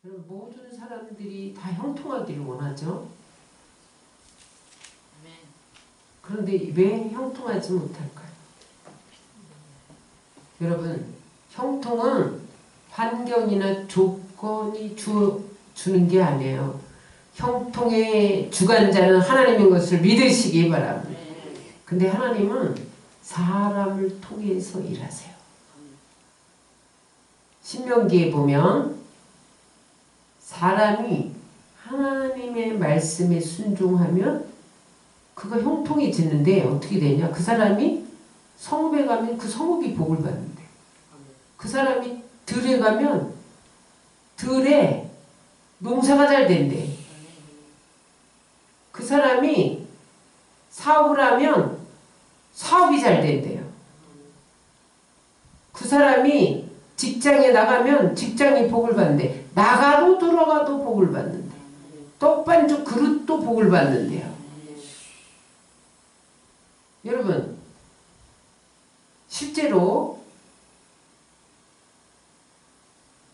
모든 사람들이 다 형통하기를 원하죠. 그런데 왜 형통하지 못할까요? 여러분, 형통은 환경이나 조건이 주는 게 아니에요. 형통의 주관자는 하나님인 것을 믿으시기 바랍니다. 근데 하나님은 사람을 통해서 일하세요. 신명기에 보면 사람이 하나님의 말씀에 순종하면 그가 형통해지는데 어떻게 되냐? 그 사람이 성읍에 가면 그 성읍이 복을 받는데, 그 사람이 들에 가면 들에 농사가 잘 된대. 그 사람이 사업을 하면 사업이 잘 된대요. 그 사람이 직장에 나가면 직장이 복을 받는데, 나가도 들어가도 복을 받는데, 떡반죽 그릇도 복을 받는데요. 여러분, 실제로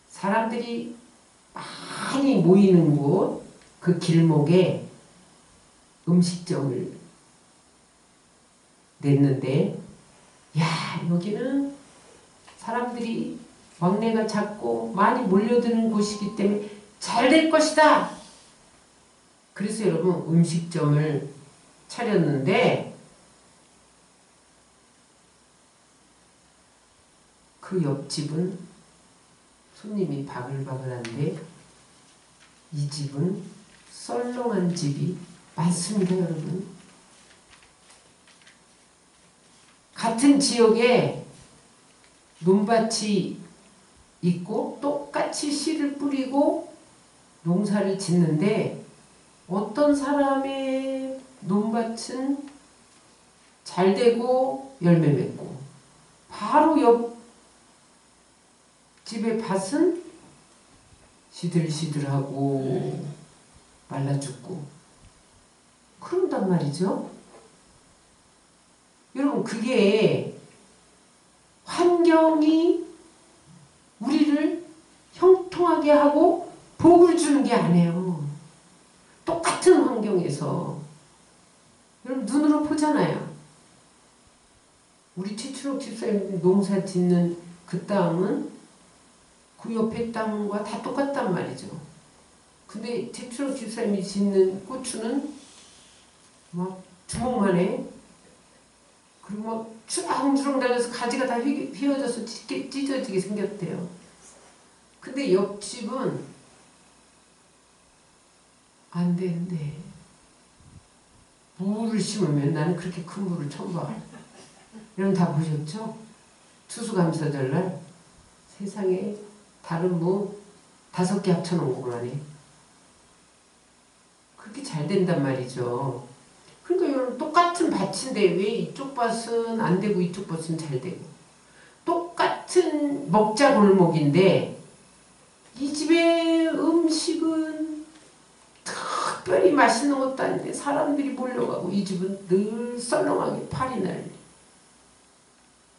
사람들이 많이 모이는 곳, 그 길목에 음식점을 냈는데, 야, 여기는 사람들이 왕래가 작고 많이 몰려드는 곳이기 때문에 잘 될 것이다. 그래서 여러분 음식점을 차렸는데, 그 옆집은 손님이 바글바글한데 이 집은 썰렁한 집이 많습니다. 여러분, 같은 지역에 논밭이 있고 똑같이 씨를 뿌리고 농사를 짓는데, 어떤 사람의 논밭은 잘 되고 열매 맺고, 바로 옆 집의 밭은 시들시들하고 말라 죽고 그런단 말이죠. 여러분, 그게 환경이 우리를 형통하게 하고 복을 주는 게 아니에요. 똑같은 환경에서 여러분 눈으로 보잖아요. 우리 최춘옥 집사님 농사 짓는 그 땅은 그 옆에 땅과 다 똑같단 말이죠. 근데 최춘옥 집사님이 짓는 고추는 막 주먹만해. 그리고 막 주렁주렁 달려서 가지가 다 휘어져서 찢어지게 생겼대요. 근데 옆집은 안 되는데, 무를 심으면, 나는 그렇게 큰 무를 처음 봐. 여러분 다 보셨죠? 추수감사절날 세상에 다른 무 5개 합쳐놓은 것만 해. 그렇게 잘 된단 말이죠. 그러니까 여러분, 똑같은 밭인데 왜 이쪽 밭은 안 되고 이쪽 밭은 잘 되고, 똑같은 먹자 골목인데 이 집의 음식은 특별히 맛있는 것도 아닌데 사람들이 몰려가고 이 집은 늘 썰렁하게 팔이 날리.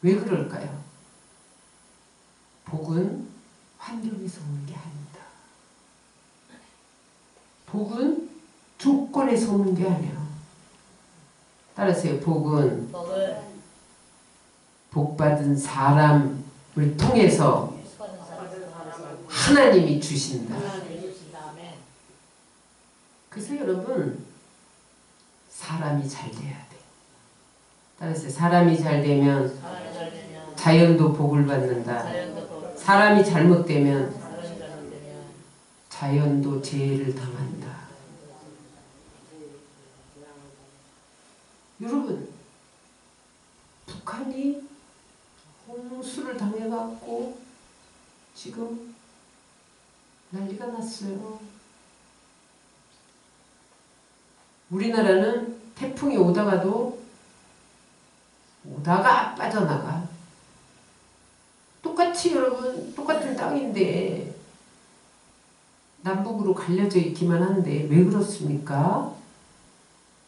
왜 그럴까요? 복은 환경에서 오는 게 아닙니다. 복은 조건에서 오는 게 아니에요. 따라서요, 복은 복받은 사람을 통해서 하나님이 주신다. 그래서 여러분, 사람이 잘 돼야 돼. 따라서 사람이 잘 되면 자연도 복을 받는다. 사람이 잘못되면 자연도 재해를 당한다. 여러분, 북한이 홍수를 당해갖고 지금 난리가 났어요. 우리나라는 태풍이 오다가 빠져나가. 똑같이 여러분, 똑같은 땅인데 남북으로 갈려져 있기만 한데 왜 그렇습니까?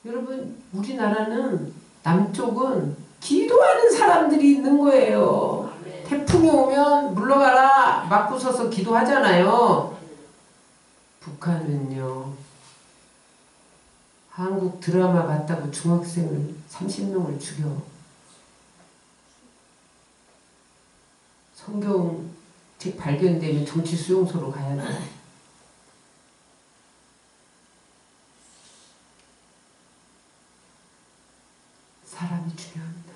여러분, 우리나라는 남쪽은 기도하는 사람들이 있는 거예요. 태풍이 오면 물러가라 맞고 서서 기도하잖아요. 북한은요, 한국 드라마 봤다고 중학생을 30명을 죽여. 성경책 발견되면 정치 수용소로 가야 돼. 사람이 중요합니다.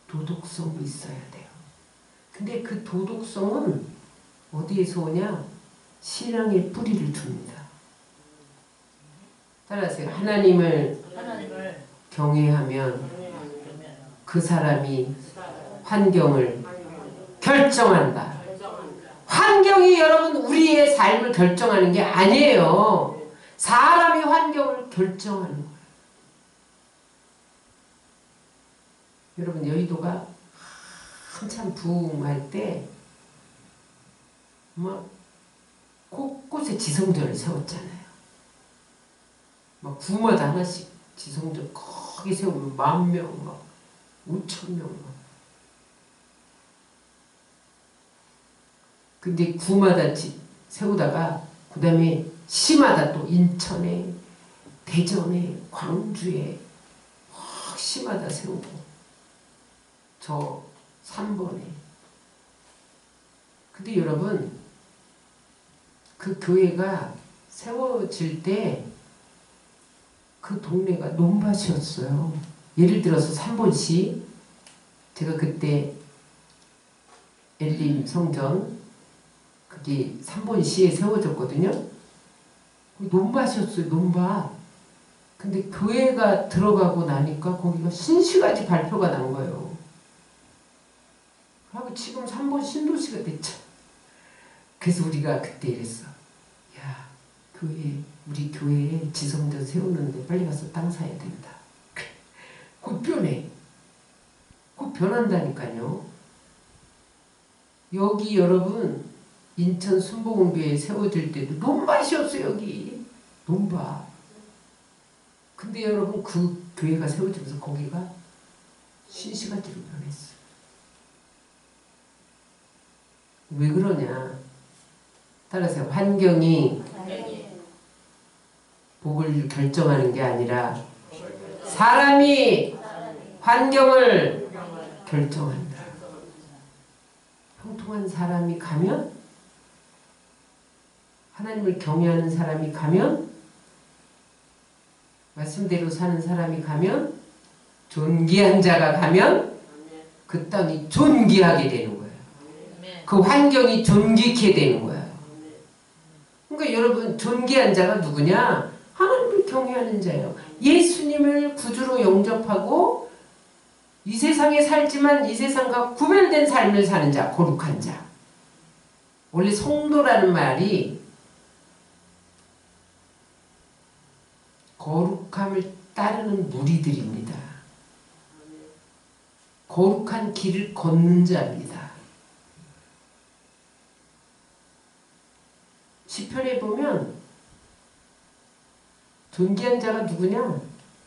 도덕성도 있어야 돼요. 근데 그 도덕성은 어디에서 오냐? 신앙의 뿌리를 줍니다. 따라하세요. 하나님을 경외하면 그 사람이 환경을 결정한다. 환경이 여러분 우리의 삶을 결정하는 게 아니에요. 사람이 환경을 결정하는 거예요. 여러분 여의도가 한참 부흥할 때 막 곳곳에 지성전을 세웠잖아요. 막 구마다 하나씩 지성전 거기 세우면 10,000명, 막 5,000명 막. 근데 구마다 세우다가 그 다음에 시마다 또 인천에, 대전에, 광주에 막 시마다 세우고 저 3번에. 근데 여러분 그 교회가 세워질 때 그 동네가 논밭이었어요. 예를 들어서 3번시 제가 그때 엘림 성전 그게 3번시에 세워졌거든요. 논밭이었어요. 논밭. 근데 교회가 들어가고 나니까 거기가 신시가지 발표가 난 거예요. 하고 지금 3번 신도시가 됐죠. 그래서 우리가 그때 이랬어. 야, 우리 교회에 지성전 세우는데 빨리 가서 땅 사야 된다. 곧 변해. 곧 변한다니까요. 여기 여러분 인천 순복음교회 세워질 때도 논밭이었어요. 여기 논밭. 근데 여러분 그 교회가 세워지면서 거기가 신시가지로 변했어요. 왜 그러냐? 따라서 환경이 복을 결정하는 게 아니라 사람이 환경을 결정한다. 형통한 사람이 가면, 하나님을 경외하는 사람이 가면, 말씀대로 사는 사람이 가면, 존귀한 자가 가면 그 땅이 존귀하게 되는 거예요. 그 환경이 존귀케 되는 거예요. 그러니까 여러분 존귀한 자가 누구냐? 하나님을 경외하는 자예요. 예수님을 구주로 영접하고 이 세상에 살지만 이 세상과 구별된 삶을 사는 자, 거룩한 자. 원래 성도라는 말이 거룩함을 따르는 무리들입니다. 거룩한 길을 걷는 자입니다. 시편에 보면 존귀한 자가 누구냐?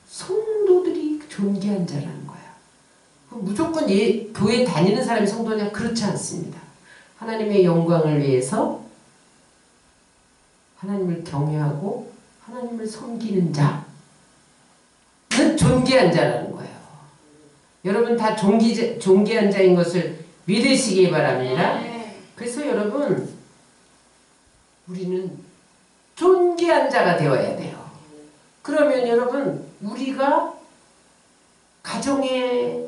성도들이 존귀한 자라는 거야. 무조건 교회 다니는 사람이 성도냐? 그렇지 않습니다. 하나님의 영광을 위해서 하나님을 경외하고 하나님을 섬기는 자는 존귀한 자라는 거예요. 여러분 다 존귀한 자인 것을 믿으시기 바랍니다. 그래서 여러분 우리는 존귀한 자가 되어야 돼요. 그러면 여러분 우리가 가정에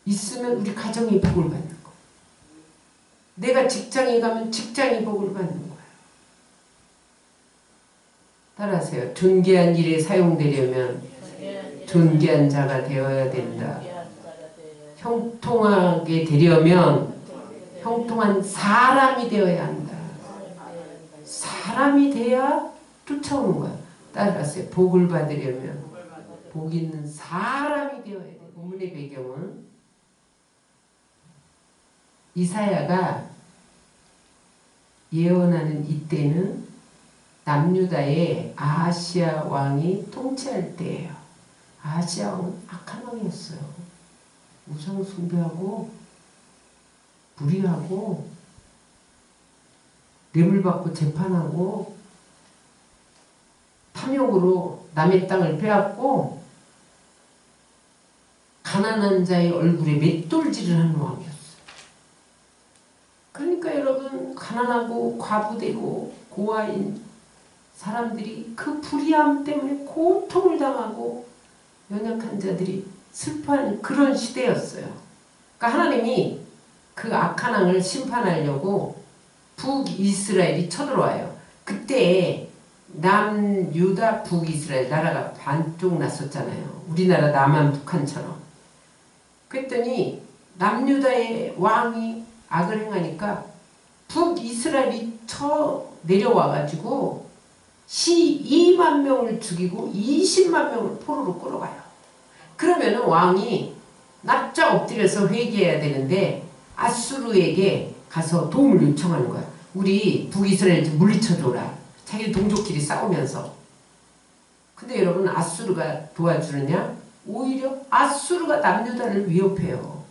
있으면 우리 가정이 복을 받는 거예요. 내가 직장에 가면 직장이 복을 받는 거예요. 따라하세요. 존귀한 일에 사용되려면 존귀한 자가 되어야 된다. 형통하게 되려면 형통한 사람이 되어야 한다. 사람이 돼야 쫓아오는 거야. 따라하세요. 복을 받으려면 복 있는 사람이 되어야 돼. 본문의 배경은 이사야가 예언하는 이때는 남유다의 아하시아 왕이 통치할 때예요. 아하시아 왕은 악한 왕이었어요. 우상 숭배하고 불의하고 뇌물받고 재판하고 탐욕으로 남의 땅을 빼앗고 가난한 자의 얼굴에 맷돌질을 하는 왕이었어요. 그러니까 여러분 가난하고 과부되고 고아인 사람들이 그 불의함 때문에 고통을 당하고 연약한 자들이 슬퍼하는 그런 시대였어요. 그러니까 하나님이 그 악한 왕을 심판하려고 북이스라엘이 쳐들어와요. 그때 남유다 북이스라엘 나라가 반쪽 났었잖아요. 우리나라 남한 북한처럼. 그랬더니 남유다의 왕이 악을 행하니까 북이스라엘이 쳐 내려와가지고 12만 명을 죽이고 20만 명을 포로로 끌어가요. 그러면은 왕이 납작 엎드려서 회개해야 되는데 아수르에게 가서 도움을 요청하는 거야. 우리 북이스라엘 좀 물리쳐줘라. 자기 동족끼리 싸우면서. 근데 여러분 아수르가 도와주느냐? 오히려 아수르가 남유다를 위협해요.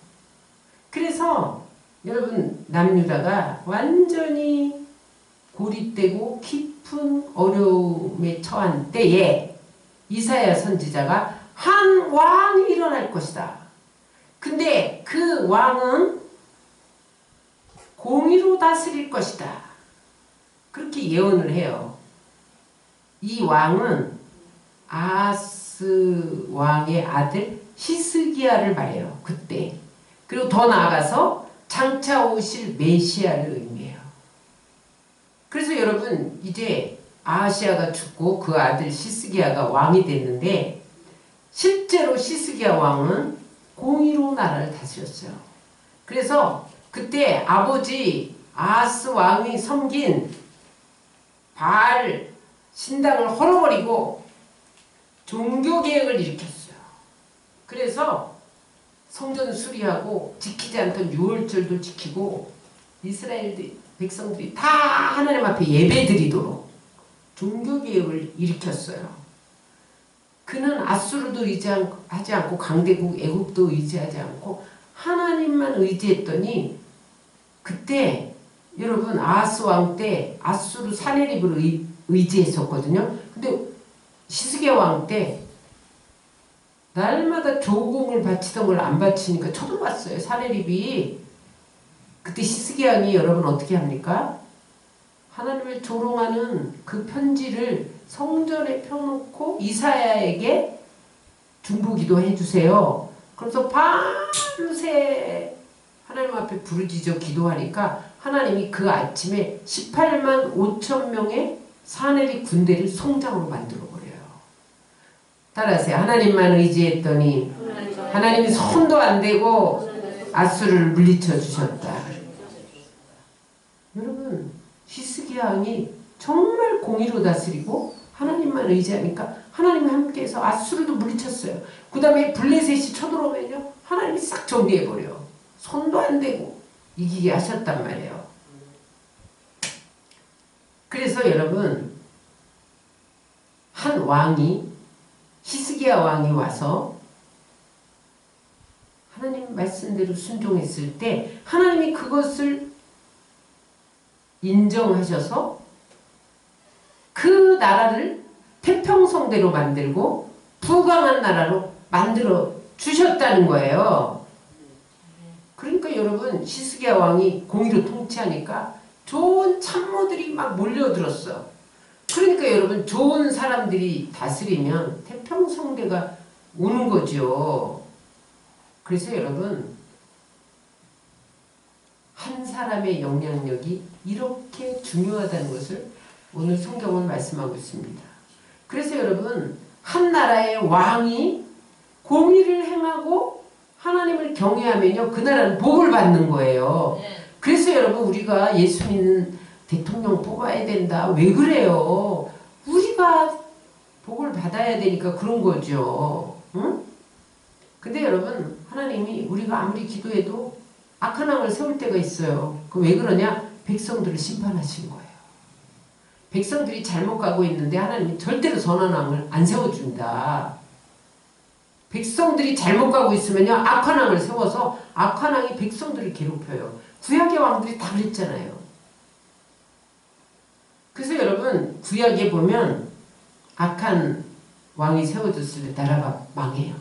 그래서 여러분 남유다가 완전히 고립되고 깊은 어려움에 처한 때에 이사야 선지자가 한 왕이 일어날 것이다. 근데 그 왕은 공의로 다스릴 것이다. 그렇게 예언을 해요. 이 왕은 아하스 왕의 아들 히스기야를 말해요. 그때. 그리고 더 나아가서 장차 오실 메시아를 의미해요. 그래서 여러분 이제 아하시아가 죽고 그 아들 히스기야가 왕이 됐는데 실제로 히스기야 왕은 공의로 나라를 다스렸어요. 그래서 그때 아버지 아하스 왕이 섬긴 바알 신당을 헐어버리고 종교개혁을 일으켰어요. 그래서 성전 수리하고 지키지 않던 유월절도 지키고 이스라엘 백성들이 다 하나님 앞에 예배드리도록 종교개혁을 일으켰어요. 그는 아수르도 의지하지 않고 강대국 애국도 의지하지 않고 하나님만 의지했더니 그때 여러분 아하스 왕 때 아수르 사네립을 의지했었거든요. 근데 히스기야 왕 때 날마다 조공을 바치던 걸 안 바치니까 쳐들어왔어요. 사네립이. 그때 히스기야 왕이 여러분 어떻게 합니까? 하나님을 조롱하는 그 편지를 성전에 펴놓고 이사야에게 중보기도 해주세요. 그래서 밤새 하나님 앞에 부르짖어 기도하니까 하나님이 그 아침에 18만 5천 명의 사네립 군대를 성장으로 만들어버려요. 따라하세요. 하나님만 의지했더니 하나님이 손도 안 대고 아수르를 물리쳐 주셨다. 여러분 히스기야 왕이 정말 공의로 다스리고 하나님만 의지하니까 하나님이 함께해서 아수르도 물리쳤어요. 그 다음에 블레셋이 쳐들어오면요 하나님이 싹 정리해버려. 손도 안 대고 이기게 하셨단 말이에요. 그래서 여러분 한 왕이 히스기야 왕이 와서 하나님 말씀대로 순종했을 때 하나님이 그것을 인정하셔서 그 나라를 태평성대로 만들고 부강한 나라로 만들어 주셨다는 거예요. 그러니까 여러분 히스기야 왕이 공의로 통치하니까 좋은 참모들이 막 몰려들었어. 그러니까 여러분 좋은 사람들이 다스리면 태평성대가 오는 거죠. 그래서 여러분 한 사람의 영향력이 이렇게 중요하다는 것을 오늘 성경은 말씀하고 있습니다. 그래서 여러분 한 나라의 왕이 공의를 행하고 하나님을 경외하면요 그 나라는 복을 받는 거예요. 그래서 여러분 우리가 예수 믿는 대통령 뽑아야 된다. 왜 그래요? 우리가 복을 받아야 되니까 그런 거죠. 응? 근데 여러분 하나님이 우리가 아무리 기도해도 악한 왕을 세울 때가 있어요. 그 왜 그러냐? 백성들을 심판하신 거예요. 백성들이 잘못 가고 있는데 하나님이 절대로 선한 왕을 안 세워준다. 백성들이 잘못 가고 있으면요 악한 왕을 세워서 악한 왕이 백성들을 괴롭혀요. 구약의 왕들이 다 그랬잖아요. 여러분 구약에 보면 악한 왕이 세워졌을 때 나라가 망해요.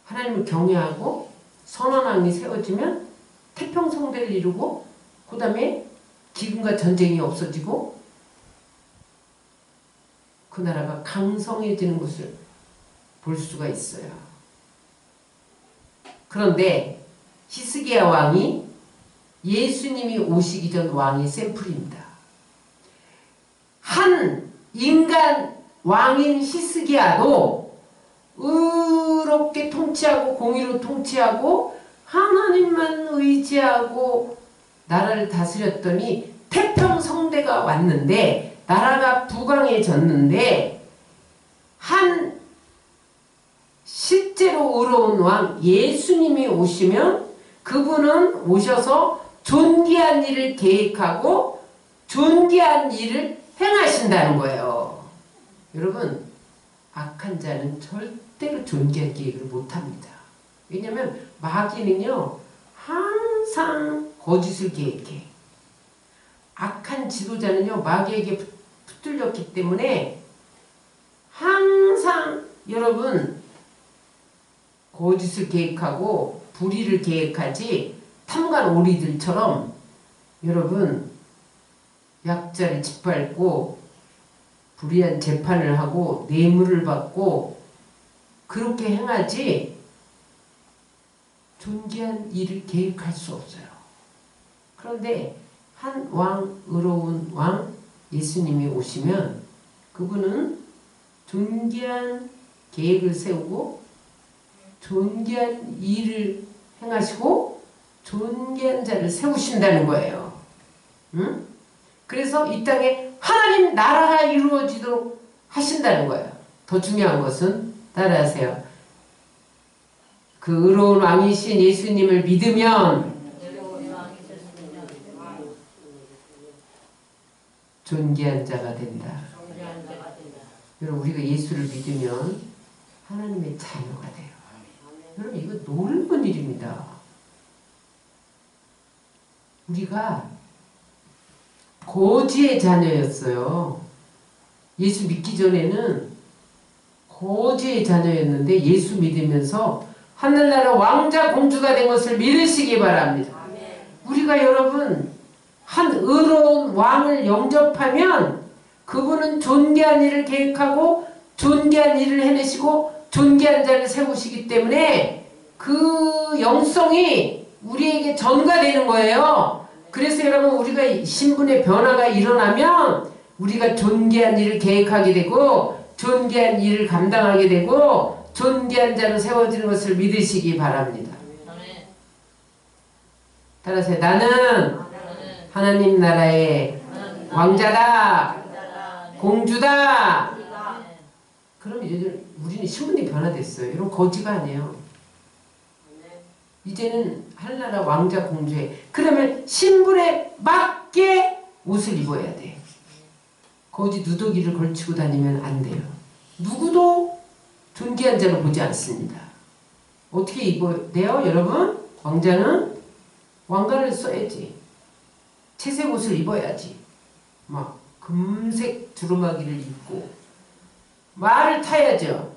하나님을 경외하고 선한 왕이 세워지면 태평성대를 이루고 그 다음에 기근과 전쟁이 없어지고 그 나라가 강성해지는 것을 볼 수가 있어요. 그런데 히스기야 왕이 예수님이 오시기 전 왕의 샘플입니다. 한 인간 왕인 히스기야도 의롭게 통치하고 공의로 통치하고 하나님만 의지하고 나라를 다스렸더니 태평성대가 왔는데 나라가 부강해졌는데 한 실제로 의로운 왕 예수님이 오시면 그분은 오셔서 존귀한 일을 계획하고 존귀한 일을 행하신다는 거예요. 여러분 악한 자는 절대로 존귀한 계획을 못합니다. 왜냐하면 마귀는요 항상 거짓을 계획해. 악한 지도자는요 마귀에게 붙들렸기 때문에 항상 여러분 거짓을 계획하고 불의를 계획하지 탐관 오리들처럼 여러분 약자를 짓밟고 불의한 재판을 하고 뇌물을 받고 그렇게 행하지 존귀한 일을 계획할 수 없어요. 그런데 한 왕, 의로운 왕 예수님이 오시면 그분은 존귀한 계획을 세우고 존귀한 일을 행하시고 존귀한 자를 세우신다는 거예요. 응? 그래서 이 땅에 하나님 나라가 이루어지도록 하신다는 거예요. 더 중요한 것은 따라하세요. 그 의로운 왕이신 예수님을 믿으면 존귀한 자가 된다. 여러분 우리가 예수를 믿으면 하나님의 자녀가 돼요. 여러분 이거 놀라운 일입니다. 우리가 거지의 자녀였어요. 예수 믿기 전에는 거지의 자녀였는데 예수 믿으면서 하늘나라 왕자 공주가 된 것을 믿으시기 바랍니다. 우리가 여러분 한 의로운 왕을 영접하면 그분은 존귀한 일을 계획하고 존귀한 일을 해내시고 존귀한 자를 세우시기 때문에 그 영성이 우리에게 전가되는 거예요. 그래서 여러분 우리가 신분의 변화가 일어나면 우리가 존귀한 일을 계획하게 되고 존귀한 일을 감당하게 되고 존귀한 자로 세워지는 것을 믿으시기 바랍니다. 따라서 나는 하나님 나라의 왕자다, 공주다. 그럼 이제 우리는 신분이 변화됐어요. 이런 거지가 아니에요. 이제는 하늘나라 왕자 공주에 그러면 신분에 맞게 옷을 입어야 돼. 거지 누더기를 걸치고 다니면 안 돼요. 누구도 존귀한 자로 보지 않습니다. 어떻게 입어야 돼요 여러분? 왕자는 왕관을 써야지. 채색 옷을 입어야지. 막 금색 두루마기를 입고 말을 타야죠.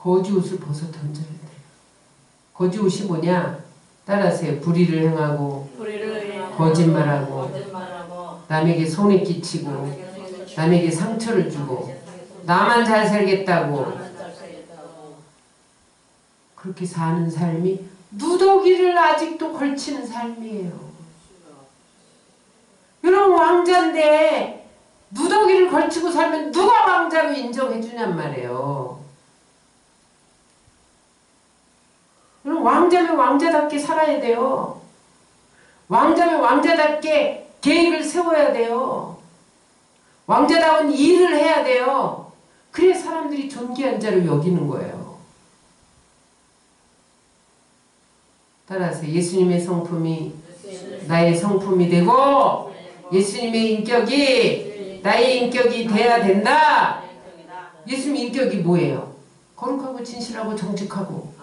거지 옷을 벗어 던져야 돼요. 거지 옷이 뭐냐? 따라하세요. 불의를 행하고 거짓말하고 남에게 손에 끼치고 남에게 상처를 주고 나만 잘 살겠다고 그렇게 사는 삶이 누더기를 아직도 걸치는 삶이에요. 이런 왕자인데 누더기를 걸치고 살면 누가 왕자로 인정해 주냔 말이에요. 그럼 왕자면 왕자답게 살아야 돼요. 왕자면 왕자답게 계획을 세워야 돼요. 왕자다운 일을 해야 돼요. 그래 사람들이 존귀한 자로 여기는 거예요. 따라서 예수님의 성품이 나의 성품이 되고 예수님의 인격이 나의 인격이 돼야 된다. 예수님 인격이 뭐예요? 거룩하고 진실하고 정직하고.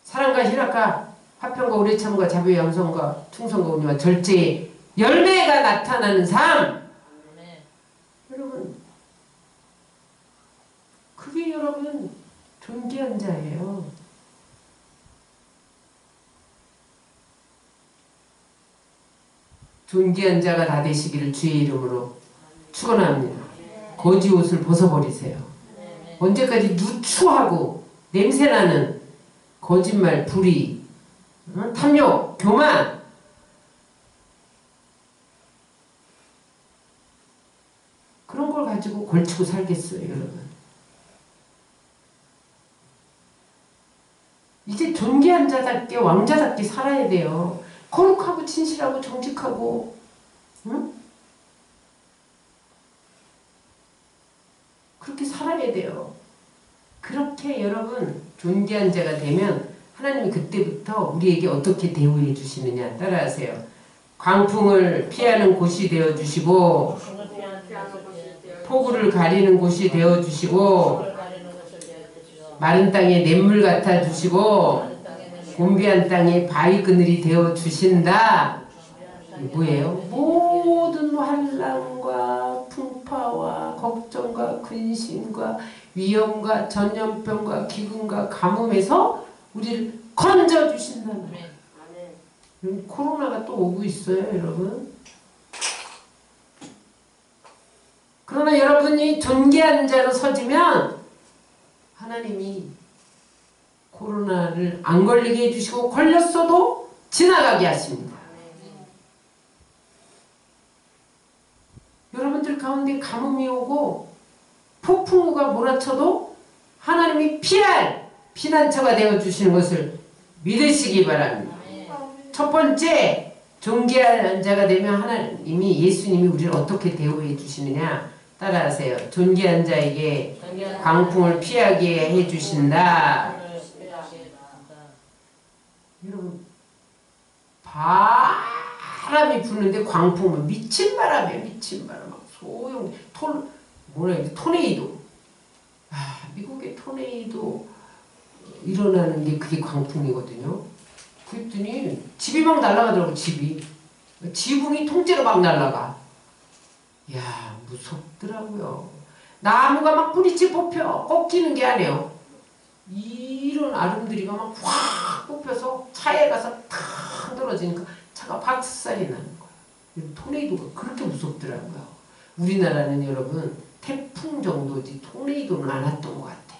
사랑과 희락과 화평과 오래참과 자비와 양성과 충성과 온유와 절제의 열매가 나타나는 삶. 여러분, 그게 여러분 존귀한 자예요. 존귀한 자가 다 되시기를 주의 이름으로 축원합니다. 거지 옷을 벗어버리세요. 언제까지 누추하고 냄새나는 거짓말, 불의, 탐욕, 교만, 그런 걸 가지고 걸치고 살겠어요, 여러분. 이제 존귀한 자답게 왕자답게 살아야 돼요. 거룩하고 진실하고 정직하고, 응? 그렇게 살아야 돼요. 그렇게 여러분 존귀한 자가 되면 하나님이 그때부터 우리에게 어떻게 대우해 주시느냐 따라하세요. 광풍을 피하는 곳이 되어주시고 폭우를 가리는 곳이 되어주시고 마른 땅에 냇물 같아 주시고 곤비한 땅에 바위 그늘이 되어주신다. 뭐예요? 모든 환난과 풍파와 걱정과 근심과 위험과 전염병과 기근과 가뭄에서 우리를 건져주신다는 거예요. 코로나가 또 오고 있어요, 여러분. 그러나 여러분이 존귀한 자로 서지면 하나님이 코로나를 안 걸리게 해주시고 걸렸어도 지나가게 하십니다. 여러분들 가운데 가뭄이 오고 폭풍우가 몰아쳐도 하나님이 피할 피난처가 되어주시는 것을 믿으시기 바랍니다. 첫 번째, 존귀한 자가 되면 하나님이, 예수님이 우리를 어떻게 대우해 주시느냐 따라하세요. 존귀한 자에게 광풍을 피하게 해주신다. 여러분, 바람이 부는데 광풍은 미친 바람이에요. 미친 바람. 소용 토네이도. 미국의 토네이도 일어나는 게 그게 광풍이거든요. 그랬더니 집이 막 날아가더라고. 지붕이 통째로 막 날아가. 이야, 무섭더라고요. 나무가 막 뿌리째 뽑혀 꺾이는 게 아니에요. 이런 아름드리가 막 확 뽑혀서 차에 가서 탁 떨어지니까 차가 박살이 나는 거예요. 토네이도가 그렇게 무섭더라고요. 우리나라는 여러분 태풍 정도지 토네이도는 안 왔던 것 같아.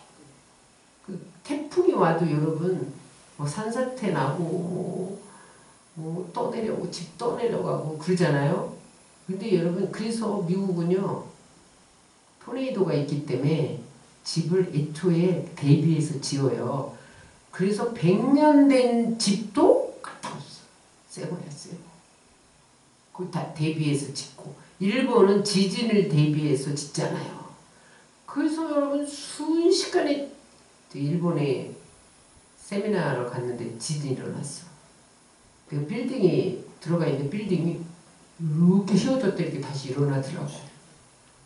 그 태풍이 와도 여러분 뭐 산사태 나고 뭐 떠내려오고 집 떠내려가고 그러잖아요. 근데 여러분 그래서 미국은요 토네이도가 있기 때문에 집을 애초에 대비해서 지어요. 그래서 100년 된 집도 갖다 없어. 새 거야, 새 거. 그거 다 대비해서 짓고. 일본은 지진을 대비해서 짓잖아요. 그래서 여러분 순식간에 일본에 세미나를 갔는데 지진이 일어났어. 그 빌딩이 들어가 있는 빌딩이 이렇게 휘어졌다 이렇게 다시 일어나더라고.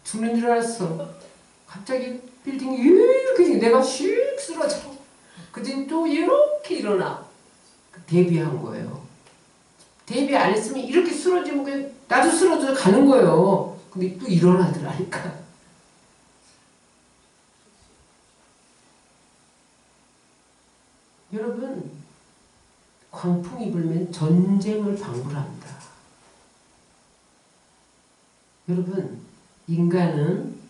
죽는 줄 알았어. 갑자기 빌딩이 이렇게 내가 슉 쓰러져. 그땐 또 이렇게 일어나. 대비한 거예요. 대비 안 했으면 이렇게 쓰러지면 그냥 나도 쓰러져 가는 거예요. 근데 또 일어나더라니까. 여러분, 광풍이 불면 전쟁을 방불합니다. 여러분, 인간은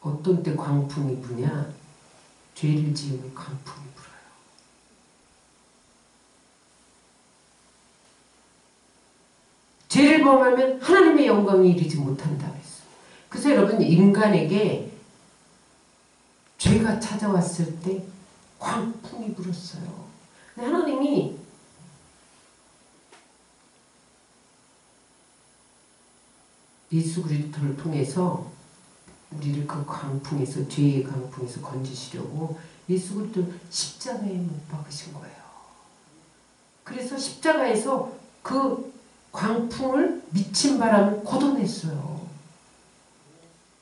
어떤 때 광풍이 부냐? 죄를 지으면 광풍이 불어요. 죄를 범하면 하나님의 영광이 이르지 못한다고 했어요. 그래서 여러분 인간에게 죄가 찾아왔을 때 광풍이 불었어요. 근데 하나님이 예수 그리스도를 통해서 우리를 그 광풍에서, 죄의 광풍에서 건지시려고 예수 그리스도를 십자가에 못 박으신 거예요. 그래서 십자가에서 그 광풍을 미친 바람을 걷어냈어요.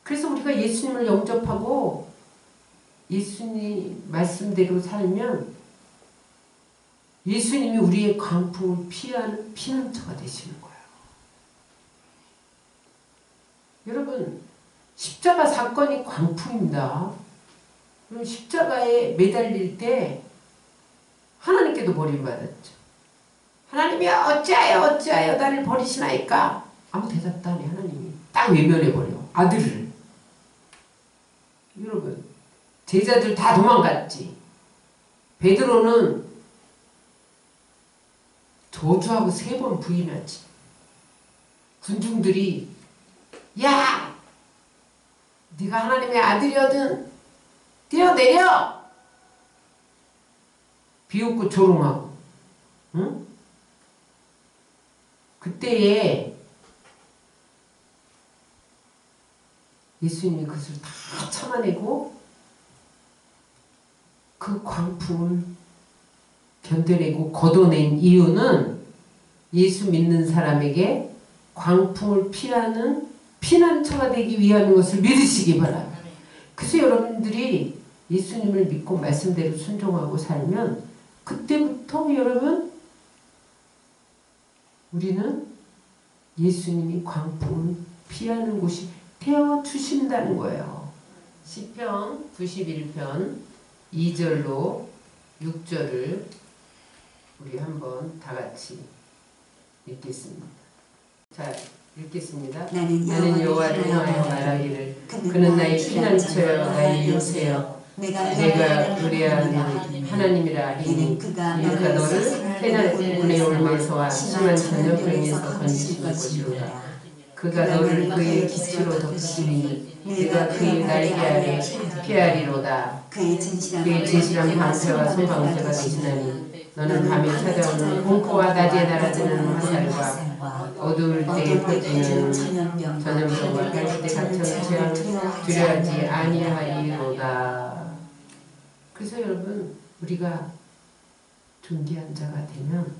그래서 우리가 예수님을 영접하고 예수님 말씀대로 살면 예수님이 우리의 광풍을 피하는 피난처가 되시는 거예요. 여러분, 십자가 사건이 광풍입니다. 그럼 십자가에 매달릴 때 하나님께도 버림받았죠. 하나님이 어찌하여 나를 버리시나이까? 아무 대답도 안 해. 하나님이 딱 외면해버려. 아들을. 여러분, 제자들 다 도망갔지. 베드로는 저주하고 3번 부인하지. 군중들이 야! 네가 하나님의 아들이거든. 뛰어내려! 비웃고 조롱하고. 응? 그때에 예수님이 그것을 다 참아내고 그 광풍을 견뎌내고 걷어낸 이유는 예수 믿는 사람에게 광풍을 피하는 피난처가 되기 위한 것을 믿으시기 바랍니다. 그래서 여러분들이 예수님을 믿고 말씀대로 순종하고 살면 그때부터 여러분 우리는 예수님이 광풍을 피하는 곳이 되어주신다는 거예요. 시편 91편 2절로 6절을 우리 한번 다 같이 읽겠습니다. 자, 읽겠습니다. 나는 여호와를 향하여 말하기를 그는 나의 피난처여 나의 요새여 내가 의뢰하는 하나님이라 하리니 그가 너를 해날 군의 올무에서와 심한 전염병에서 건지실 것이로다. 그가 너를 그의 기초로 덮으시니 내가 그의 날개 아래 피하리로다. 그의 진실한 방패와 손방패가 되시나니 너는 밤에 찾아오는 공포와 낮에 날아드는 화살과 어두울 때에 퍼지는 전염병과 갈때 갇혀는 재앙을 두려워하지 아니하리로다. 그래서 여러분 우리가 존귀한 자가 되면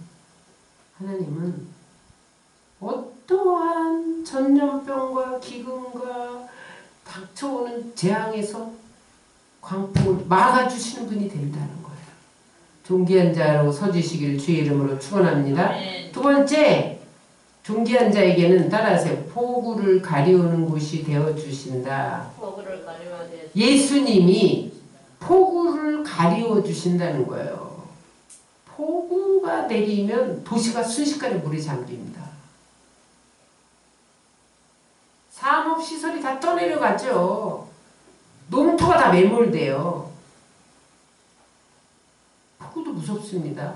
하나님은 어떠한 전염병과 기근과 닥쳐오는 재앙에서 광풍을 막아주시는 분이 된다는 거예요. 존귀한 자로 서주시길 주의 이름으로 축원합니다. 두 번째, 존귀한 자에게는 따라하세요. 폭우를 가리우는 곳이 되어주신다. 예수님이 폭우를 가리워 주신다는 거예요. 폭우가 내리면 도시가 순식간에 물에 잠깁니다. 산업시설이 다 떠내려가죠. 농토가 다 매몰돼요. 폭우도 무섭습니다.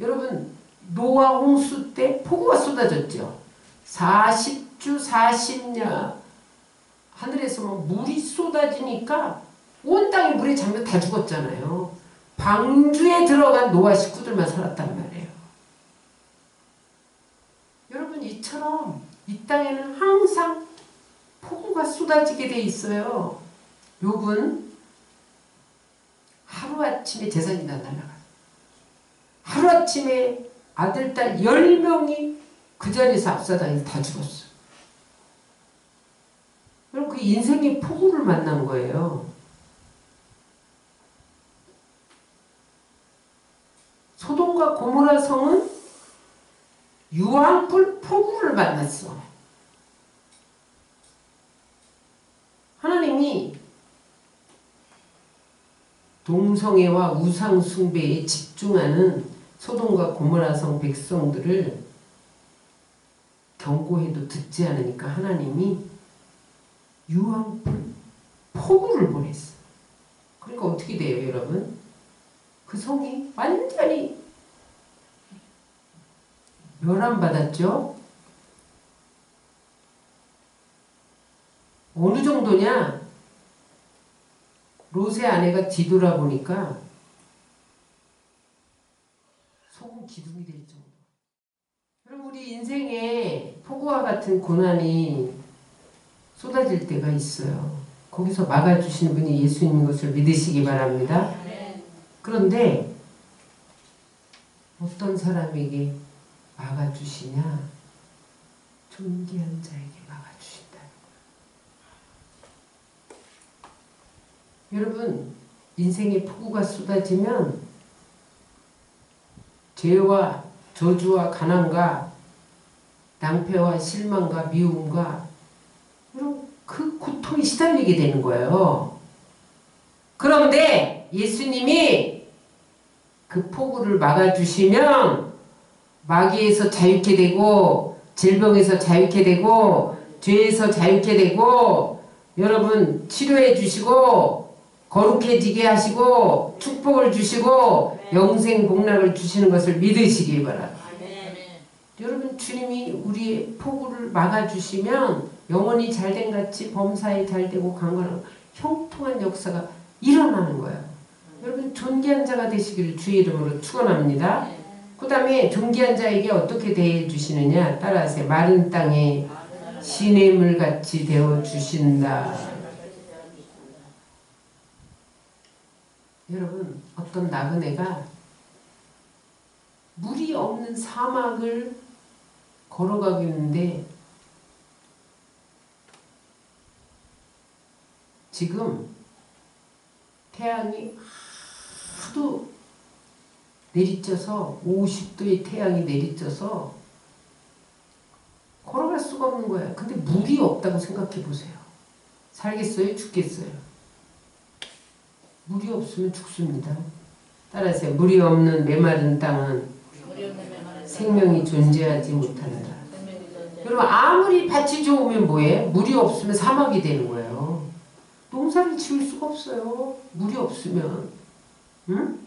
여러분 노아 홍수 때 폭우가 쏟아졌죠. 40주 40년 하늘에서 물이 쏟아지니까 온 땅이 물에 잠겨 다 죽었잖아요. 방주에 들어간 노아 식구들만 살았단 말이에요. 여러분 이처럼 이 땅에는 항상 폭우가 쏟아지게 돼 있어요. 욥은 하루아침에 재산이 다 날아가요. 하루아침에 아들, 딸 10명이 그 자리에서 압사당해서 다 죽었어요. 그럼 그 인생의 폭우를 만난 거예요. 소돔과 고모라 성은 유황불 폭우를 만났어. 하나님이 동성애와 우상숭배에 집중하는 소돔과 고모라 성 백성들을 경고해도 듣지 않으니까 하나님이 유황불 폭우를 보냈어. 그러니까 어떻게 돼요, 여러분? 그 성이 완전히 멸함받았죠? 어느 정도냐? 롯의 아내가 뒤돌아보니까 속은 기둥이 될 정도. 여러분 우리 인생에 폭우와 같은 고난이 쏟아질 때가 있어요. 거기서 막아주시는 분이 예수님인 것을 믿으시기 바랍니다. 그런데 어떤 사람에게 막아주시냐? 존귀한 자에게 막아주신다는 거예요. 여러분, 인생의 폭우가 쏟아지면 죄와 저주와 가난과 낭패와 실망과 미움과 이런 그 고통에 시달리게 되는 거예요. 그런데 예수님이 그 폭우를 막아주시면 마귀에서 자유케 되고 질병에서 자유케 되고 죄에서 자유케 되고 여러분 치료해 주시고 거룩해지게 하시고 축복을 주시고 영생 복락을 주시는 것을 믿으시기 바랍니다. 여러분 주님이 우리의 폭우를 막아주시면 영혼이 잘된 같이 범사에 잘되고 강건하고 형통한 역사가 일어나는 거예요. 여러분 존귀한 자가 되시기를 주의 이름으로 축원합니다. 그 다음에 존귀한 자에게 어떻게 대해주시느냐 따라하세요. 마른 땅에 시냇물같이 되어주신다. 여러분 어떤 나그네가 물이 없는 사막을 걸어가고 있는데 지금 태양이 하도 내리쬐서 50도의 태양이 내리쬐서 걸어갈 수가 없는 거예요. 근데 물이 없다고 생각해 보세요. 살겠어요? 죽겠어요? 물이 없으면 죽습니다. 따라하세요. 물이 없는 메마른 땅은 생명이 존재하지 못한다. 여러분 아무리 밭이 좋으면 뭐해? 물이 없으면 사막이 되는 거예요. 농사를 지을 수가 없어요. 물이 없으면. 응?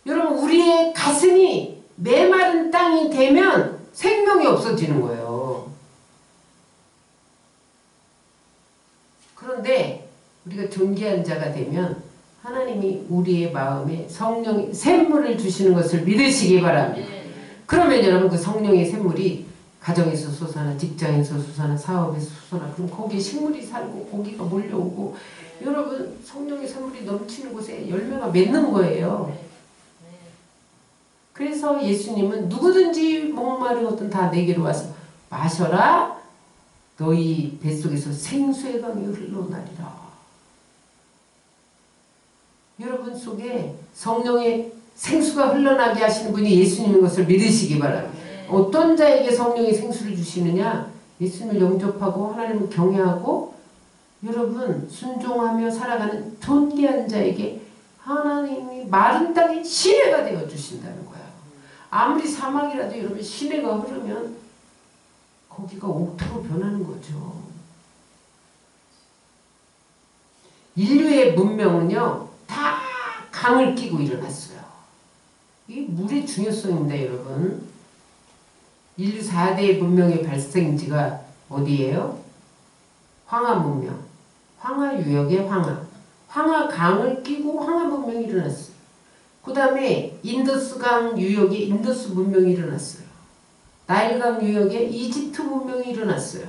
여러분 우리의 가슴이 메마른 땅이 되면 생명이 없어지는 거예요. 그런데 우리가 존귀한 자가 되면 하나님이 우리의 마음에 성령의 샘물을 주시는 것을 믿으시기 바랍니다. 그러면 여러분 그 성령의 샘물이 가정에서 솟아나 직장에서 솟아나 사업에서 솟아나 그럼 거기에 식물이 살고 고기가 몰려오고 여러분 성령의 샘물이 넘치는 곳에 열매가 맺는 거예요. 그래서 예수님은 누구든지 목마르거든 다 내게로 와서 마셔라. 너희 뱃속에서 생수의 강이 흘러나리라. 여러분 속에 성령의 생수가 흘러나게 하시는 분이 예수님인 것을 믿으시기 바랍니다. 어떤 자에게 성령의 생수를 주시느냐? 예수님을 영접하고 하나님을 경외하고 여러분 순종하며 살아가는 존귀한 자에게 하나님이 마른 땅에 시내가 되어 주신다는 거예요. 아무리 사막이라도 여러분 시내가 흐르면 거기가 옥토로 변하는 거죠. 인류의 문명은요 다 강을 끼고 일어났어요. 이게 물의 중요성입니다. 여러분 인류 4대 문명의 발생지가 어디예요? 황하 문명. 황하 유역의 황하 강을 끼고 황하 문명이 일어났어요. 그 다음에 인더스강 유역에 인더스 문명이 일어났어요. 나일강 유역에 이집트 문명이 일어났어요.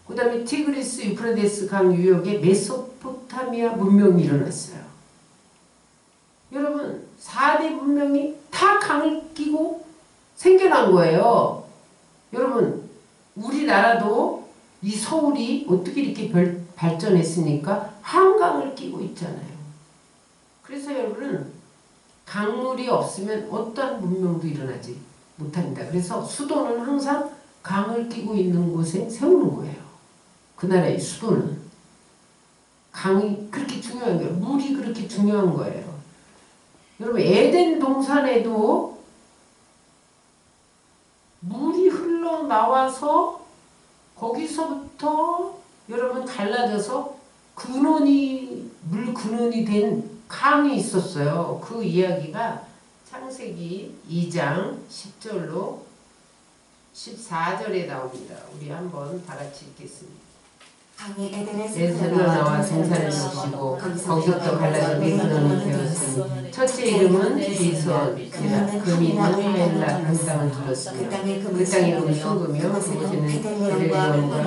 그 다음에 티그리스 유프라데스 강 유역에 메소포타미아 문명이 일어났어요. 여러분 4대 문명이 다 강을 끼고 생겨난 거예요. 여러분 우리나라도 이 서울이 어떻게 이렇게 발전했습니까? 한강을 끼고 있잖아요. 그래서 여러분 강물이 없으면 어떠한 문명도 일어나지 못합니다. 그래서 수도는 항상 강을 끼고 있는 곳에 세우는 거예요. 그 나라의 수도는. 강이 그렇게 중요한 거예요. 물이 그렇게 중요한 거예요. 여러분 에덴 동산에도 물이 흘러나와서 거기서부터 여러분 갈라져서 물 근원이 된 강이 있었어요. 그 이야기가 창세기 2장 10절로 14절에 나옵니다. 우리 한번 다 같이 읽겠습니다. 에덴에서 나와 생산을 이루시고 거기서부터 갈라져 네 근원이 되었으니 첫째 이름은 디손이라. 금이 헬라 그 땅을 둘렀으며 그 땅의 이름은 숭금이요 그곳에는 베델리온과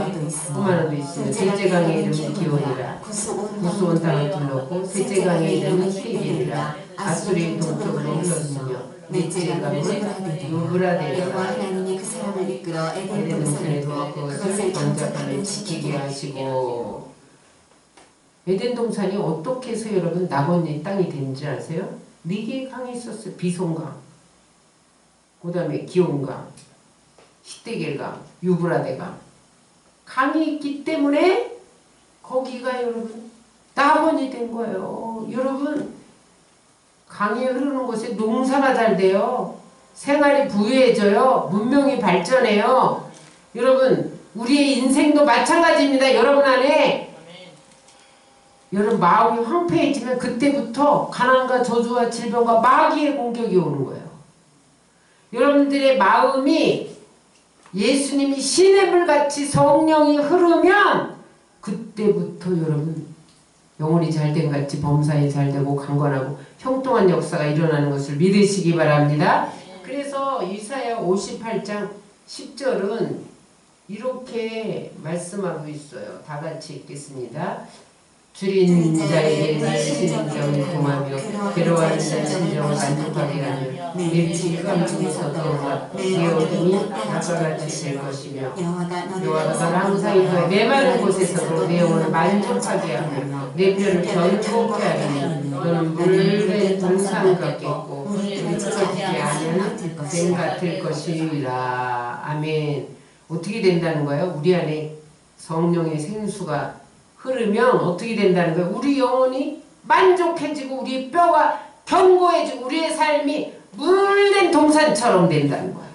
후마노도 있으며 셋째 강의 이름은 기온이라. 구스온 땅을 둘렀고 셋째 강의 이름은 세겔이라. 아수리의 동쪽으로 흘렀으며 넷째 강은 유브라데라. 사람을 이끌어 에덴 동산에 두어 그것을 정착하며 지키게 하시고. 에덴 동산이 어떻게 해서 여러분 낙원의 땅이 된지 아세요? 4개의 강이 있었어요. 비손강, 그 다음에 기온강, 히데겔강, 유브라데강. 강이 있기 때문에 거기가 여러분 낙원이 된 거예요. 여러분 강이 흐르는 곳에 농사가 잘 돼요. 생활이 부유해져요. 문명이 발전해요. 여러분 우리의 인생도 마찬가지입니다. 여러분 안에 여러분 마음이 황폐해지면 그때부터 가난과 저주와 질병과 마귀의 공격이 오는 거예요. 여러분들의 마음이 예수님이 신의 물같이 성령이 흐르면 그때부터 여러분 영혼이 잘된 같이 범사에 잘되고 강건하고 형통한 역사가 일어나는 것을 믿으시기 바랍니다. 그래서 이사야 58장 10절은 이렇게 말씀하고 있어요. 다 같이 읽겠습니다. 줄인 자에게 내 심정을 동하며 괴로워하는 자의 심정을 만족하게 하며 내 지금 중에서도 내 어둠이 낮과 같이 될 것이며 여호와가 너를 항상 인도해 메마른 곳에서도 내 영혼을 만족하게 하며 내 뼈를 견고케 하리니 너는 물된 동산 같겠고 물이 끓어지지 아니하는 샘 같을 것이라. 아멘. 어떻게 된다는 거예요? 우리 안에 성령의 생수가 흐르면 어떻게 된다는 거예요? 우리 영혼이 만족해지고 우리 뼈가 견고해지고 우리의 삶이 물된 동산처럼 된다는 거예요.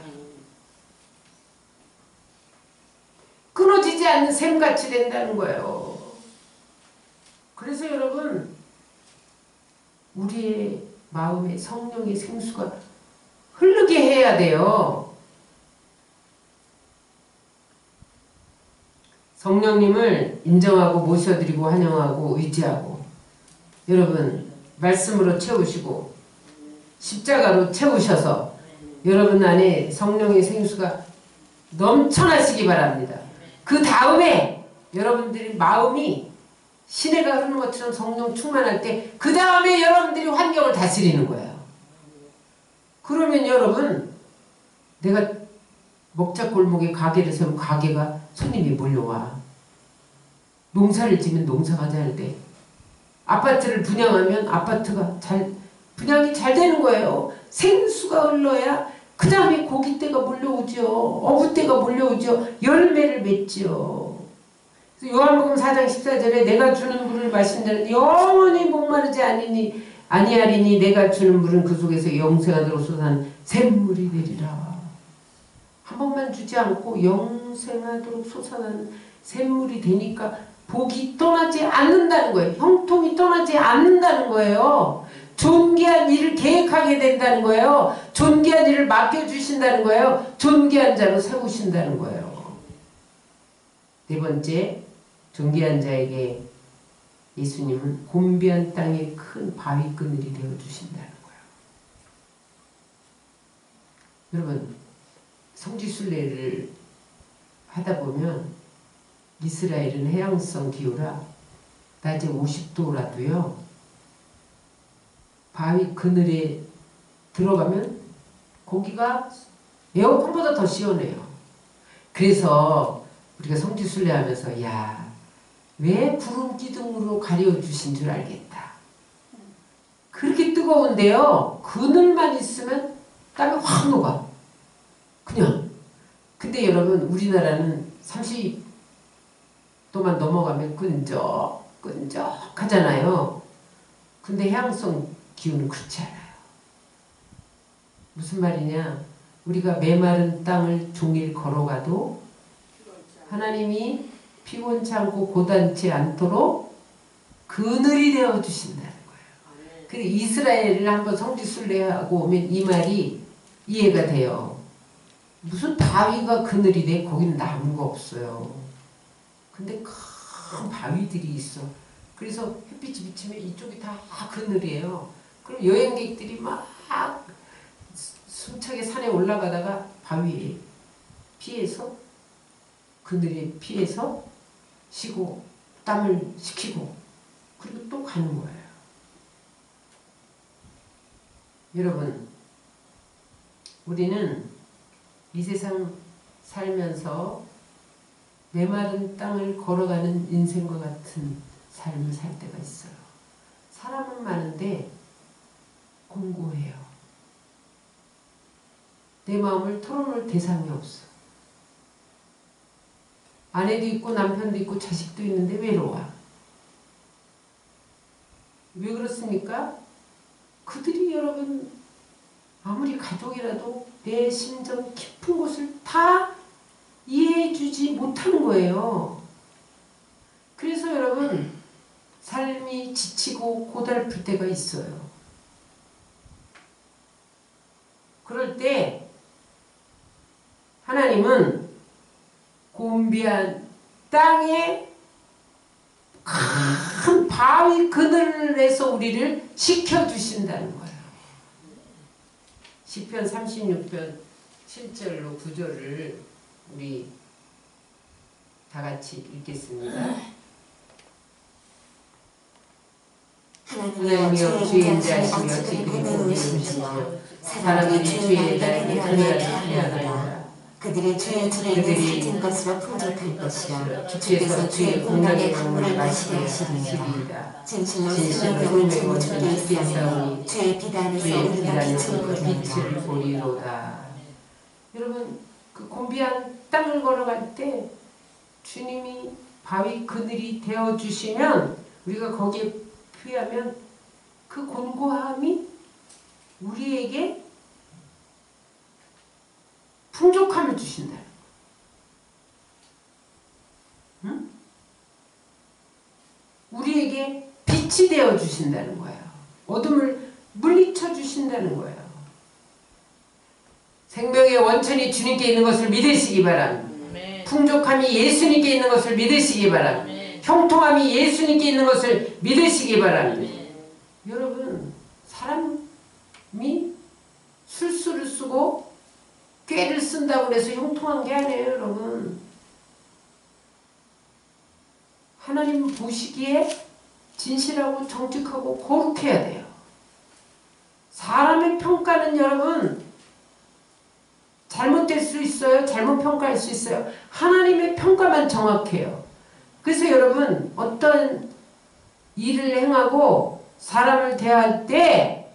끊어지지 않는 샘같이 된다는 거예요. 그래서 여러분 우리의 마음에 성령의 생수가 흐르게 해야 돼요. 성령님을 인정하고 모셔드리고 환영하고 의지하고 여러분 말씀으로 채우시고 십자가로 채우셔서 여러분 안에 성령의 생수가 넘쳐나시기 바랍니다. 그 다음에 여러분들의 마음이 시내가 흐르는 것처럼 성령 충만할 때 그 다음에 여러분들이 환경을 다스리는 거예요. 그러면 여러분 내가 먹자골목에 가게를 세우면 가게가 손님이 몰려와. 농사를 지면 농사가 잘 돼. 아파트를 분양하면 아파트가 분양이 잘 되는 거예요. 생수가 흘러야 그 다음에 고깃대가 몰려오죠. 어부대가 몰려오죠. 열매를 맺죠. 요한복음 4장 14절에 내가 주는 물을 마신 자는 영원히 목마르지 아니하리니 내가 주는 물은 그 속에서 영생하도록 솟아나는 샘물이 되리라. 한 번만 주지 않고 영생하도록 솟아나는 샘물이 되니까 복이 떠나지 않는다는 거예요. 형통이 떠나지 않는다는 거예요. 존귀한 일을 계획하게 된다는 거예요. 존귀한 일을 맡겨주신다는 거예요. 존귀한 자로 세우신다는 거예요. 네 번째, 존귀한 자에게 예수님은 곤비한 땅에 큰 바위 그늘이 되어주신다는 거예요. 여러분 성지순례를 하다 보면 이스라엘은 해양성 기후라 낮에 50도라도요 바위 그늘에 들어가면 거기가 에어컨보다 더 시원해요. 그래서 우리가 성지순례 하면서 야, 왜 구름 기둥으로 가려주신 줄 알겠다. 그렇게 뜨거운데요 그늘만 있으면 땀이 확 녹아. 그냥. 근데 여러분 우리나라는 30도만 넘어가면 끈적끈적하잖아요. 근데 해양성 기후는 그렇지 않아요. 무슨 말이냐? 우리가 메마른 땅을 종일 걸어가도 하나님이 피곤치 않고 고단치 않도록 그늘이 되어주신다는 거예요. 그래서 이스라엘을 한번 성지순례하고 오면 이 말이 이해가 돼요. 무슨 바위가 그늘이 돼? 거기는 나무가 없어요. 근데 큰 바위들이 있어. 그래서 햇빛이 비치면 이쪽이 다 그늘이에요. 그럼 여행객들이 막 숨차게 산에 올라가다가 바위에 피해서 그늘에 피해서 쉬고 땀을 식히고 그리고 또 가는 거예요. 여러분 우리는 이 세상 살면서 메마른 땅을 걸어가는 인생과 같은 삶을 살 때가 있어요. 사람은 많은데 공고해요. 내 마음을 털어놓을 대상이 없어. 아내도 있고 남편도 있고 자식도 있는데 외로워. 왜 그렇습니까? 그들이 여러분 아무리 가족이라도 내 심정 깊은 곳을 다 이해해주지 못하는 거예요. 그래서 여러분 삶이 지치고 고달플 때가 있어요. 그럴 때 하나님은 곤비한 땅에 큰 바위 그늘에서 우리를 지켜주신다는 거예요. 시편 36편 7절로 9절을 우리 다 같이 읽겠습니다. 하나님이여 주의 인자하시며 주의 복을 주시며 사람들이 주의 나에게 그늘을 피하나이다. 그들의 주의 들에는 살찐 것으로 풍족할 것이라. 주께서 주의 공당의 강물을 마시게 하시리라. 진실로 생명을 주고 주께 있사오니 주의 비단에서 우리가 빛을 보리로다. 여러분 그 곤비한 땅을 걸어갈 때 주님이 바위 그늘이 되어주시면 우리가 거기에 피하면 그 곤고함이 우리에게 풍족함을 주신다. 응? 우리에게 빛이 되어 주신다는 거예요. 어둠을 물리쳐 주신다는 거예요. 생명의 원천이 주님께 있는 것을 믿으시기 바랍니다. 풍족함이 예수님께 있는 것을 믿으시기 바랍니다. 형통함이 예수님께 있는 것을 믿으시기 바랍니다. 여러분 사람이 술수를 쓰고 꾀를 쓴다고 해서 형통한 게 아니에요. 여러분 하나님 보시기에 진실하고 정직하고 거룩해야 돼요. 사람의 평가는 여러분 잘못될 수 있어요. 잘못 평가할 수 있어요. 하나님의 평가만 정확해요. 그래서 여러분 어떤 일을 행하고 사람을 대할 때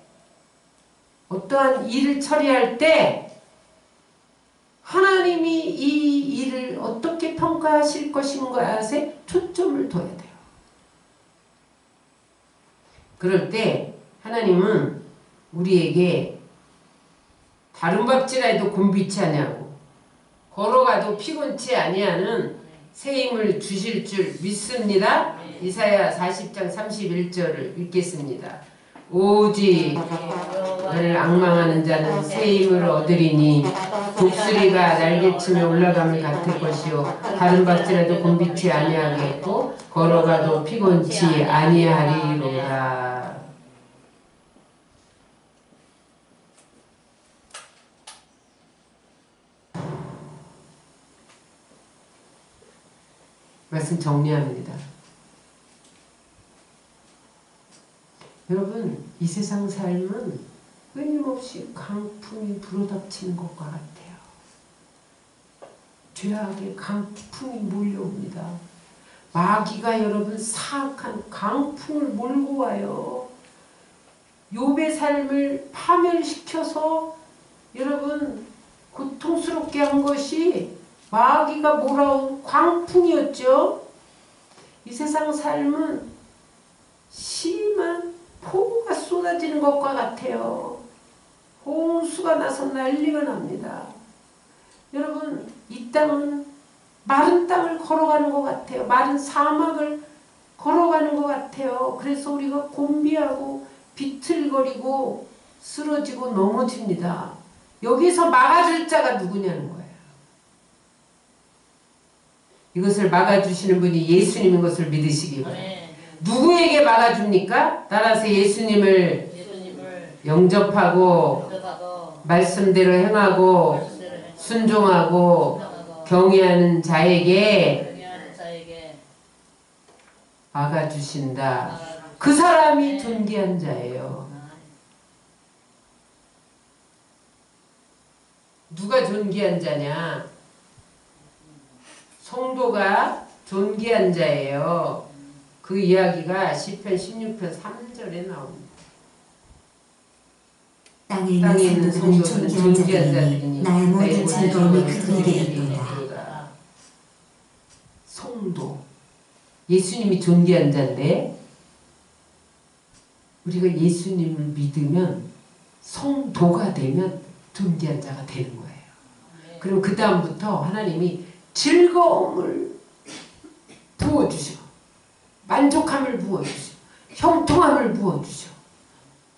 어떠한 일을 처리할 때 하나님이 이 일을 어떻게 평가하실 것인가에 초점을 둬야 돼요. 그럴 때 하나님은 우리에게 다른 박질라도 곤비치 아니하고 걸어가도 피곤치 아니하는 새 힘을 주실 줄 믿습니다. 이사야 40장 31절을 읽겠습니다. 오직 나를 앙망하는 자는 새 힘을 얻으리니 독수리가 날개치며 올라감을 같을 것이요 다른 박질라도 곤비치 아니하겠고 걸어가도 피곤치 아니하리로다. 말씀 정리합니다. 여러분 이 세상 삶은 끊임없이 강풍이 불어닥치는 것과 같아요. 죄악의 강풍이 몰려옵니다. 마귀가 여러분 사악한 강풍을 몰고 와요. 욥의 삶을 파멸시켜서 여러분 고통스럽게 한 것이 마귀가 몰아온 광풍이었죠. 이 세상 삶은 심한 폭우가 쏟아지는 것과 같아요. 홍수가 나서 난리가 납니다. 여러분 이 땅은 마른 땅을 걸어가는 것 같아요. 마른 사막을 걸어가는 것 같아요. 그래서 우리가 곤비하고 비틀거리고 쓰러지고 넘어집니다. 여기서 막아줄 자가 누구냐는 거예요. 이것을 막아주시는 분이 예수님인 것을 믿으시기 바랍니다. 누구에게 막아줍니까? 따라서 예수님을 영접하고 말씀대로 행하고 순종하고 경외하는 자에게 막아주신다. 그 사람이 존귀한 자예요. 누가 존귀한 자냐? 성도가 존귀한 자예요. 그 이야기가 시편 16편 3절에 나옵니다. 땅에 있는 성도들은 존귀한 자들이니 나의 모든 즐거움이 그들에게 있도다. 성도. 예수님이 존귀한 자인데 우리가 예수님을 믿으면 성도가 되면 존귀한 자가 되는 거예요. 그리고 그 다음부터 하나님이 즐거움을 부어주셔. 만족함을 부어주셔. 형통함을 부어주셔.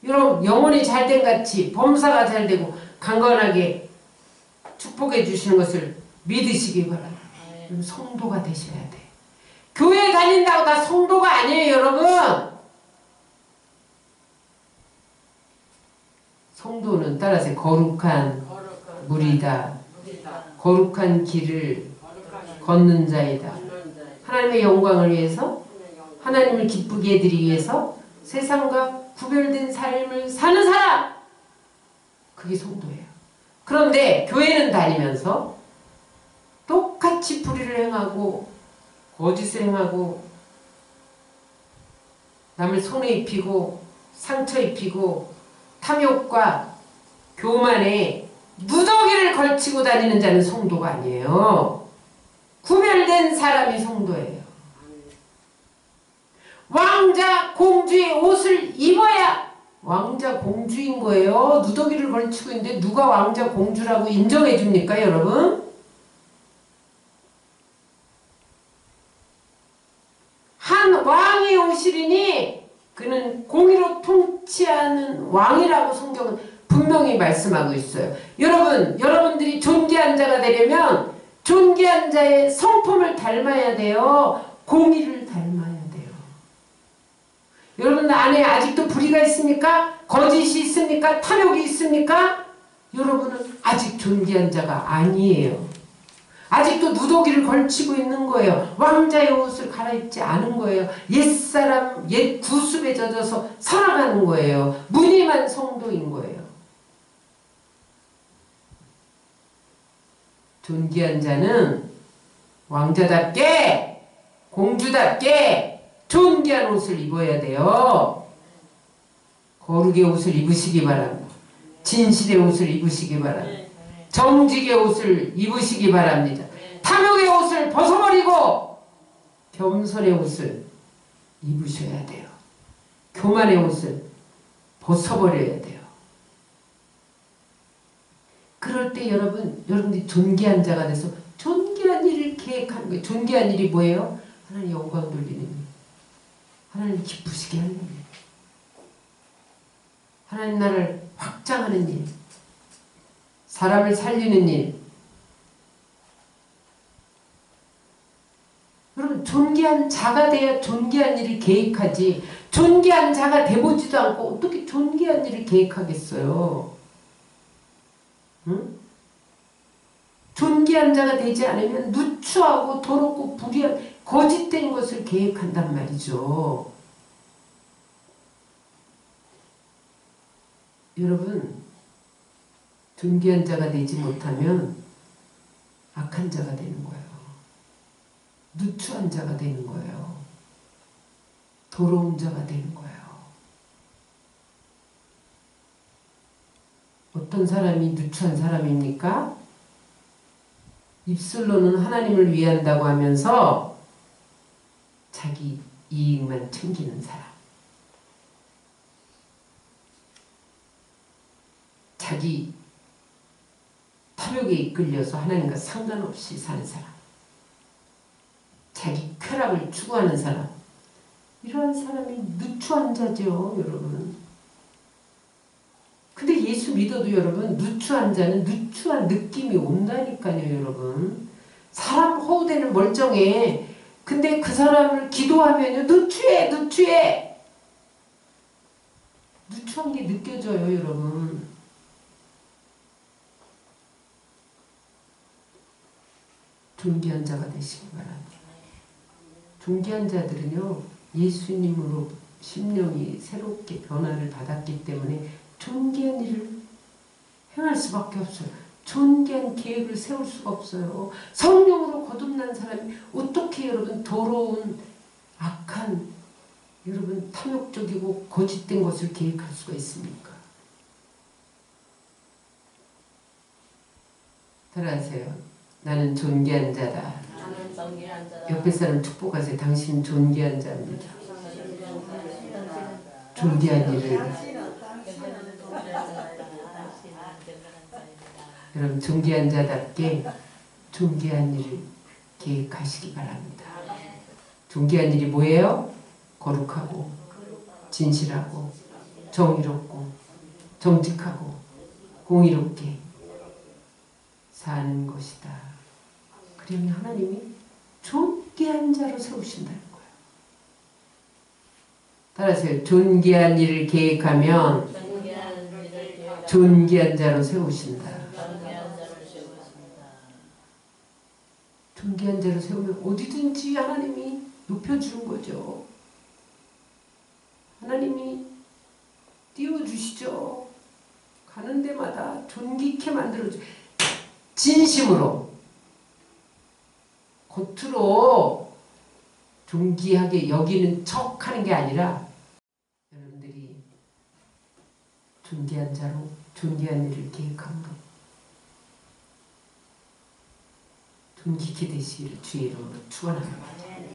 여러분 영혼이 잘된 같이 범사가 잘되고 강건하게 축복해 주시는 것을 믿으시기 바랍니다. 성도가 되셔야 돼. 교회 다닌다고 다 성도가 아니에요, 여러분. 성도는 따라서 거룩한 무리다. 거룩한 길을 걷는 자이다. 하나님의 영광을 위해서, 하나님을 기쁘게 해드리기 위해서 세상과 구별된 삶을 사는 사람! 그게 성도예요. 그런데 교회는 다니면서 똑같이 불의를 행하고 거짓을 행하고 남을 손에 입히고 상처 입히고 탐욕과 교만에 무더기를 걸치고 다니는 자는 성도가 아니에요. 구별된 사람이 성도예요. 왕자 공주의 옷을 입어야 왕자 공주인 거예요. 누더기를 걸치고 있는데 누가 왕자 공주라고 인정해 줍니까, 여러분? 한 왕이 오시리니 그는 공의로 통치하는 왕이라고 성경은 분명히 말씀하고 있어요. 여러분들이 존귀한 자가 되려면 존귀한 자의 성품을 닮아야 돼요. 공의를 닮아야 돼요. 여러분 안에 아직도 불의가 있습니까? 거짓이 있습니까? 탐욕이 있습니까? 여러분은 아직 존귀한 자가 아니에요. 아직도 누더기를 걸치고 있는 거예요. 왕자의 옷을 갈아입지 않은 거예요. 옛사람, 옛 구습에 젖어서 살아가는 거예요. 무늬만 성도인 거예요. 존귀한 자는 왕자답게 공주답게 존귀한 옷을 입어야 돼요. 거룩의 옷을 입으시기 바랍니다. 진실의 옷을 입으시기 바랍니다. 정직의 옷을 입으시기 바랍니다. 탐욕의 옷을 벗어버리고 겸손의 옷을 입으셔야 돼요. 교만의 옷을 벗어버려야 돼요. 그럴 때 여러분들이 존귀한 자가 돼서 존귀한 일을 계획하는 거예요. 존귀한 일이 뭐예요? 하나님 영광 돌리는 일. 하나님 기쁘시게 하는 일. 하나님 나라를 확장하는 일. 사람을 살리는 일. 여러분 존귀한 자가 돼야 존귀한 일을 계획하지. 존귀한 자가 돼보지도 않고 어떻게 존귀한 일을 계획하겠어요? 응? 존귀한 자가 되지 않으면 누추하고 더럽고 불의한 거짓된 것을 계획한단 말이죠. 여러분 존귀한 자가 되지 못하면 악한 자가 되는 거예요. 누추한 자가 되는 거예요. 더러운 자가 되는 거예요. 어떤 사람이 누추한 사람입니까? 입술로는 하나님을 위한다고 하면서 자기 이익만 챙기는 사람. 자기 탐욕에 이끌려서 하나님과 상관없이 사는 사람. 자기 쾌락을 추구하는 사람. 이러한 사람이 누추한 자죠, 여러분. 근데 예수 믿어도 여러분 누추한 자는 누추한 느낌이 온다니까요, 여러분. 사람 호되는 멀쩡해. 근데 그 사람을 기도하면요 누추해. 누추한 게 느껴져요, 여러분. 존귀한 자가 되시기 바랍니다. 존귀한 자들은요 예수님으로 심령이 새롭게 변화를 받았기 때문에 존귀한 일을 행할 수밖에 없어요. 존귀한 계획을 세울 수가 없어요. 성령으로 거듭난 선한 사람이 어떻게 여러분 더러운 악한 여러분 탐욕적이고 거짓된 것을 계획할 수가 있습니까? 따라하세요. 나는 존귀한 자다. 옆에 사람 축복하세요. 당신 존귀한 자입니다. 존귀한 일을 여러분 존귀한 자답게 존귀한 일을 계획하시기 바랍니다. 존귀한 일이 뭐예요? 거룩하고 진실하고 정의롭고 정직하고 공의롭게 사는 것이다. 그러면 하나님이 존귀한 자로 세우신다는 거예요. 따라하세요. 존귀한 일을 계획하면 존귀한 자로 세우신다. 존귀한 자로 세우면 어디든지 하나님이 높여주는 거죠. 하나님이 띄워주시죠. 가는 데마다 존귀케 만들어줘. 진심으로 겉으로 존귀하게 여기는 척 하는 게 아니라 여러분들이 존귀한 자로 존귀한 일을 계획함으로 존귀케 되시기를 주의 이름으로 축원합니다.